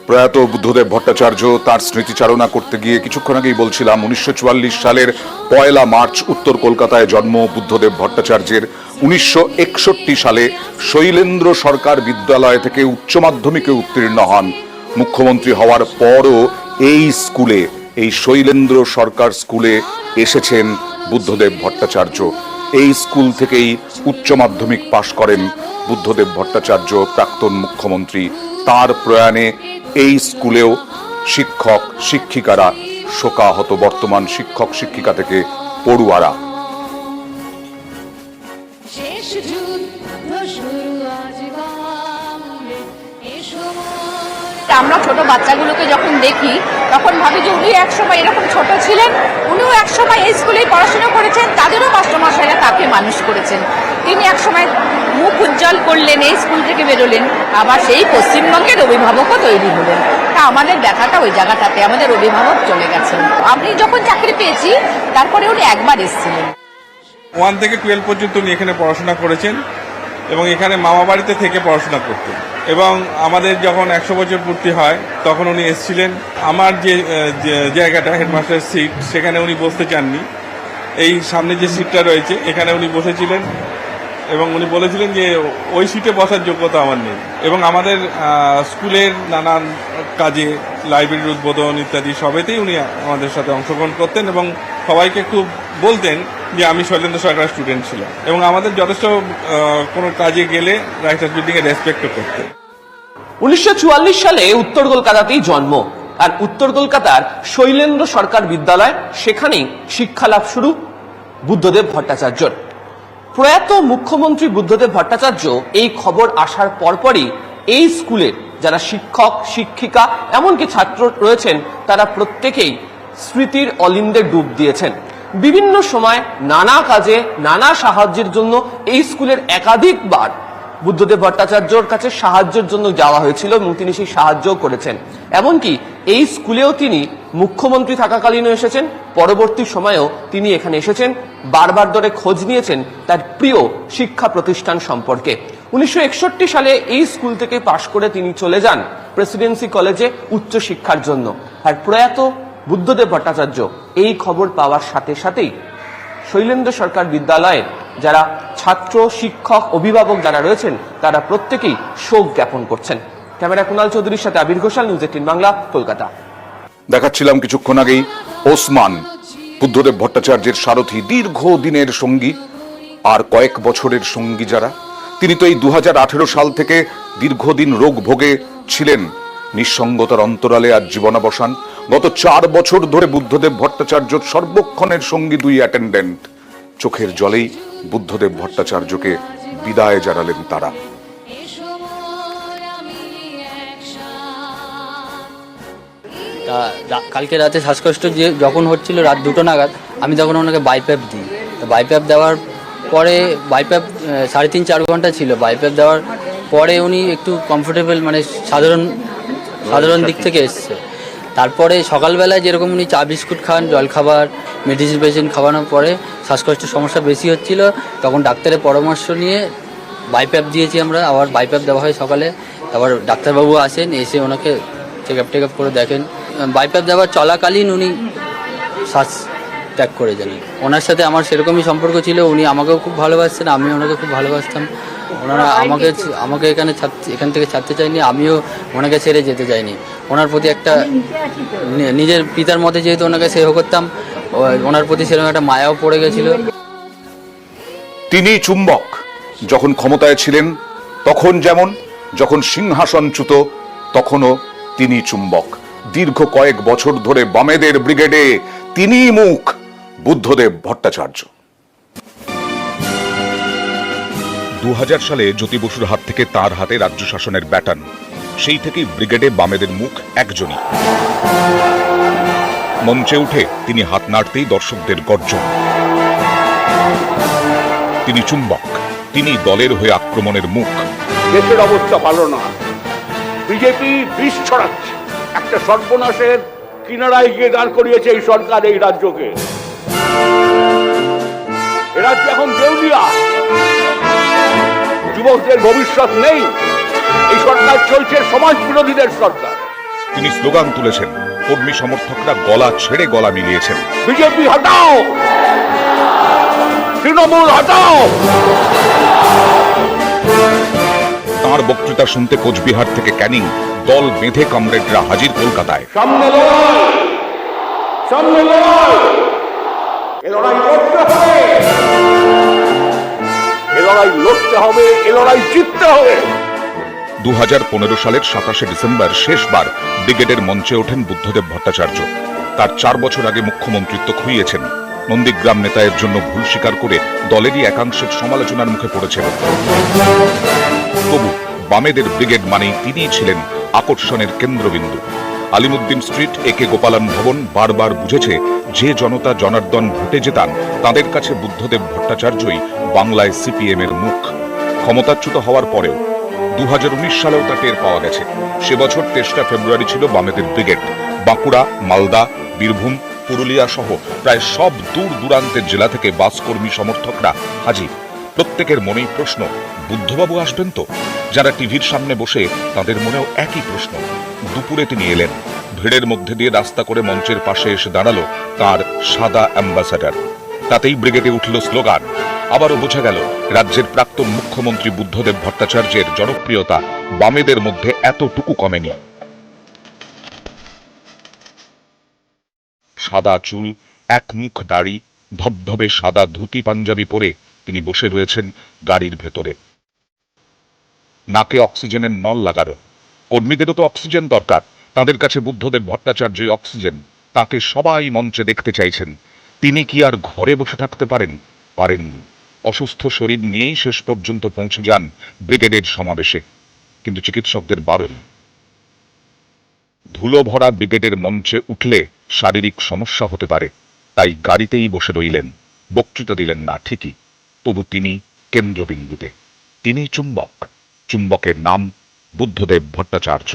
প্রয়াত বুদ্ধদেব ভট্টাচার্য তার স্মৃতিচারণা করতে গিয়ে কিছুক্ষণ আগেই বলছিলাম 1944 সালের 1 মার্চ উত্তর কলকাতায় জন্ম বুদ্ধদেব ভট্টাচার্যের। 1961 সালে শৈলেন্দ্র সরকার বিদ্যালয় থেকে উচ্চ মাধ্যমিকে উত্তীর্ণ হন। মুখ্যমন্ত্রী হওয়ার পরও এই স্কুলে, এই শৈলেন্দ্র সরকার স্কুলে এসেছেন বুদ্ধদেব ভট্টাচার্য। এই স্কুল থেকেই উচ্চ মাধ্যমিক পাশ করেন বুদ্ধদেব ভট্টাচার্য, প্রাক্তন মুখ্যমন্ত্রী। তার প্রয়াণে এই স্কুলেও শিক্ষক শিক্ষিকারা শোকাহত, বর্তমান শিক্ষক শিক্ষিকা থেকে পড়ুয়ারা। আমরা ছোট বাচ্চাগুলোকে যখন দেখি তখন ভাবি যে উনি একসময় এরকম ছোট ছিলেন, উনিও একসময় এই স্কুলেই পড়াশোনা করেছেন, তাদেরও মাস্টারমশাইরা তাকে মানুষ করেছেন। তিনি একসময় মুখ উজ্জ্বল করলেন, এই স্কুল থেকে বেরোলেন, আবার সেই পশ্চিমবঙ্গের অভিভাবকও তৈরি হলেন। তা আমাদের দেখাটা ওই জায়গাটাতে, আমাদের অভিভাবক চলে গেছেন। আমি যখন চাকরি পেয়েছি তারপরে উনি একবার এসেছিলেন। 1 থেকে 12 পর্যন্ত উনি এখানে পড়াশোনা করেছেন এবং এখানে মামা বাড়িতে থেকে পড়াশোনা করতেন। এবং আমাদের যখন 100 বছর পূর্তি হয় তখন উনি এসেছিলেন। আমার যে জায়গাটা হেডমাস্টারের সিট, সেখানে উনি বসতে চাননি। এই সামনে যে সিটটা রয়েছে এখানে উনি বসেছিলেন এবং উনি বলেছিলেন যে ওই সিটে বসার যোগ্যতা আমার নেই। এবং আমাদের স্কুলের নানান কাজে, লাইব্রেরির উদ্বোধন ইত্যাদি সবেতেই উনি আমাদের সাথে অংশগ্রহণ করতেন এবং সবাইকে খুব বলতেন যে আমি শৈলেন্দ্র সরকার স্টুডেন্ট ছিলাম। এবং আমাদের যথেষ্ট কোনো কাজে গেলে রাইটার্স বিল্ডিংয়ে রেসপেক্টও করতেন। 1944 সালে উত্তর কলকাতাতেই জন্ম, আর উত্তর কলকাতার শৈলেন্দ্র সরকার বিদ্যালয়, সেখানেই শিক্ষালাভ শুরু বুদ্ধদেব ভট্টাচার্যর। প্রয়াত মুখ্যমন্ত্রী বুদ্ধদেব ভট্টাচার্য এই খবর আসার পরপরই এই স্কুলের যারা শিক্ষক শিক্ষিকা এমনকি ছাত্র রয়েছেন তারা প্রত্যেকেই স্মৃতির অলিন্দে ডুব দিয়েছেন। বিভিন্ন সময় নানা কাজে নানা সাহায্যের জন্য এই স্কুলের একাধিকবার বুদ্ধদেব ভট্টাচার্যর কাছে সাহায্যের জন্য যাওয়া হয়েছিল এবং তিনি সেই সাহায্যও করেছেন। এমনকি এই স্কুলেও তিনি মুখ্যমন্ত্রী থাকাকালীনও এসেছেন, পরবর্তী সময়েও তিনি এখানে এসেছেন, বারবার ধরে খোঁজ নিয়েছেন তার প্রিয় শিক্ষা প্রতিষ্ঠান সম্পর্কে। 1961 সালে এই স্কুল থেকে পাশ করে তিনি চলে যান প্রেসিডেন্সি কলেজে উচ্চ শিক্ষার জন্য। আর প্রয়াত বুদ্ধদেব ভট্টাচার্য এই খবর পাওয়ার সাথে সাথেই শৈলেন্দ্র সরকার বিদ্যালয়ে যারা ছাত্র শিক্ষক অভিভাবক যারা রয়েছেন তারা প্রত্যেকেই শোক জ্ঞাপন করছেন। ক্যামেরা কুণাল চৌধুরীর সাথে আবির ঘোষাল, নিউজ 18 বাংলা, কলকাতা। দেখাচ্ছিলাম কিছুক্ষণ আগেই ওসমান, বুদ্ধদেব ভট্টাচার্যের সারথি, দীর্ঘদিনের সঙ্গী আর কয়েক বছরের সঙ্গী যারা। তিনি তো এই 2018 সাল থেকে দীর্ঘদিন রোগ ভোগে ছিলেন, নিঃসঙ্গতার অন্তরালে আর জীবনাবসান। গত 4 বছর ধরে বুদ্ধদেব ভট্টাচার্যর সর্বক্ষণের সঙ্গী 2 অ্যাটেন্ডেন্ট। চোখের জলেই বুদ্ধদেব ভট্টাচার্যকে বিদায় জানালেন তারা। কালকে রাতে শ্বাসকষ্ট যখন হচ্ছিল রাত 2টো নাগাদ, আমি তখন ওনাকে বাইপ্যাপ দিই। তো বাইপ্যাপ দেওয়ার পরে, বাইপ্যাপ 3.5-4 ঘন্টা ছিল। বাইপ্যাপ দেওয়ার পরে উনি একটু কমফোর্টেবল, মানে সাধারণ দিক থেকে এসছে। তারপরে সকালবেলায় যেরকম উনি চা বিস্কুট খান, জলখাবার, মেডিসিন খাওয়ানোর পরে শ্বাসকষ্টের সমস্যা বেশি হচ্ছিল, তখন ডাক্তারের পরামর্শ নিয়ে বাইপ্যাপ দিয়েছি আমরা। আবার বাইপ্যাপ দেওয়া হয় সকালে। তারপর ডাক্তারবাবু আসেন, এসে ওনাকে চেক আপ করে দেখেন। বাইপ্যাপ দেওয়ার চলাকালীন উনি শ্বাস ত্যাগ করে যান। ওনার সাথে আমার সেরকমই সম্পর্ক ছিল, উনি আমাকেও খুব ভালোবাসতেন, আমি ওনাকে খুব ভালোবাসতাম। ওনারা আমাকে এখান থেকে ছাড়তে চাইনি, আমিও ওনাকে ছেড়ে যেতে চাইনি। ওনার প্রতি একটা নিজের পিতার মতে যেহেতু ওনাকে সেবা করতাম, ওনার প্রতি সেরকম একটা মায়াও পড়ে গেছিল। তিনি চুম্বক, যখন ক্ষমতায় ছিলেন তখন যেমন, যখন সিংহাসনচ্যুত তখনও তিনি চুম্বক। দীর্ঘ কয়েক বছর ধরে বামেদের ব্রিগেডে তিনি মুখ, বুদ্ধদেব ভট্টাচার্য। 2000 সালে জ্যোতি বসুর হাত থেকে তার হাতে রাজ্য শাসনের ব্যাটন। সেই থেকেই ব্রিগেডে বামেদের মুখ একজনই। মঞ্চে উঠে তিনি হাত নাড়তেই দর্শকদের গর্জন। তিনি চুম্বক, তিনি দলের হয়ে আক্রমণের মুখ। দেশের অবস্থা ভালো না, বিজেপি বিষ ছড়াচ্ছে, একটা সর্বনাশের কিনারায় গিয়ে দাঁড় করিয়েছে এই সরকার এই রাজ্যকে। এ রাজ্য এখন দেউলিয়া, যুবকদের ভবিষ্যৎ নেই। এই সরকার চলছে সমাজ বিরোধীদের সরকার। তিনি স্লোগান তুলেছেন, কর্মী সমর্থকরা গলা ছেড়ে গলা মিলিয়েছেন। বিজেপি হটাও, তৃণমূল হটাও। তাঁর বক্তৃতা শুনতে কোচবিহার থেকে ক্যানিং দল বেঁধে কমরেডরা হাজির কলকাতায়। সামনে লড়াই, সামনে লড়াই, এ লড়াই লড়তে হবে, এ লড়াই লড়তে হবে, এ লড়াই জিততে হবে। 2015 সালের 27শে ডিসেম্বর শেষবার ব্রিগেডের মঞ্চে ওঠেন বুদ্ধদেব ভট্টাচার্য। তার 4 বছর আগে মুখ্যমন্ত্রিত্ব খুইয়েছেন। নন্দীগ্রাম নেতায়ের জন্য ভুল স্বীকার করে দলেরই একাংশের সমালোচনার মুখে পড়েছেন। তবু বামেদের ব্রিগেড মানেই তিনিই ছিলেন আকর্ষণের কেন্দ্রবিন্দু। আলিমুদ্দিন স্ট্রিট, একে গোপালন ভবন বারবার বুঝেছে, যে জনতা জনার্দন ভোটে জেতান তাদের কাছে বুদ্ধদেব ভট্টাচার্যই বাংলায় সিপিএম এর মুখ। ক্ষমতাচ্যুত হওয়ার পরেও 2019 সালেও তা টের পাওয়া গেছে। সে বছর 23 ফেব্রুয়ারি ছিল বামেদের ব্রিগেড। বাঁকুড়া, মালদা, বীরভূম, পুরুলিয়া সহ প্রায় সব দূর দূরান্তের জেলা থেকে বাস কর্মী সমর্থকরা হাজির। প্রত্যেকের মনেই প্রশ্ন, বুদ্ধবাবু আসবেন তো? যারা টিভির সামনে বসে তাদের মনেও একই প্রশ্ন। দুপুরে তিনি এলেন। ভিড়ের মধ্যে দিয়ে রাস্তা করে মঞ্চের পাশে এসে দাঁড়ালো তার সাদা অ্যাম্বাসাডার। তাতেই ব্রিগেডে উঠল স্লোগান। আবারও বোঝা গেল রাজ্যের প্রাক্তন মুখ্যমন্ত্রী বুদ্ধদেব ভট্টাচার্যের জনপ্রিয়তা বামেদের মধ্যে এতটুকু কমেনি। সাদা চুল, একমুখ দাড়ি, ধবধবে সাদা ধুতি পাঞ্জাবি পরে তিনি বসে রয়েছেন গাড়ির ভেতরে। নাকে অক্সিজেনের নল লাগানো। কর্মীদেরও তো অক্সিজেন দরকার, তাদের কাছে বুদ্ধদেব ভট্টাচার্যই অক্সিজেন। তাকে সবাই মঞ্চে দেখতে চাইছেন। তিনি কি আর ঘরে বসে থাকতে পারেন? পারেননি। অসুস্থ শরীর নিয়েই শেষ পর্যন্ত পৌঁছে যান ব্রিগেডের সমাবেশে। কিন্তু চিকিৎসকদের বারণ, ধুলো ভরা ব্রিগেডের মঞ্চে উঠলে শারীরিক সমস্যা হতে পারে। তাই গাড়িতেই বসে রইলেন, বক্তৃতা দিলেন না ঠিকই, তবু তিনি কেন্দ্রবিন্দুতে। তিনি চুম্বক। চুম্বকের নাম বুদ্ধদেব ভট্টাচার্য।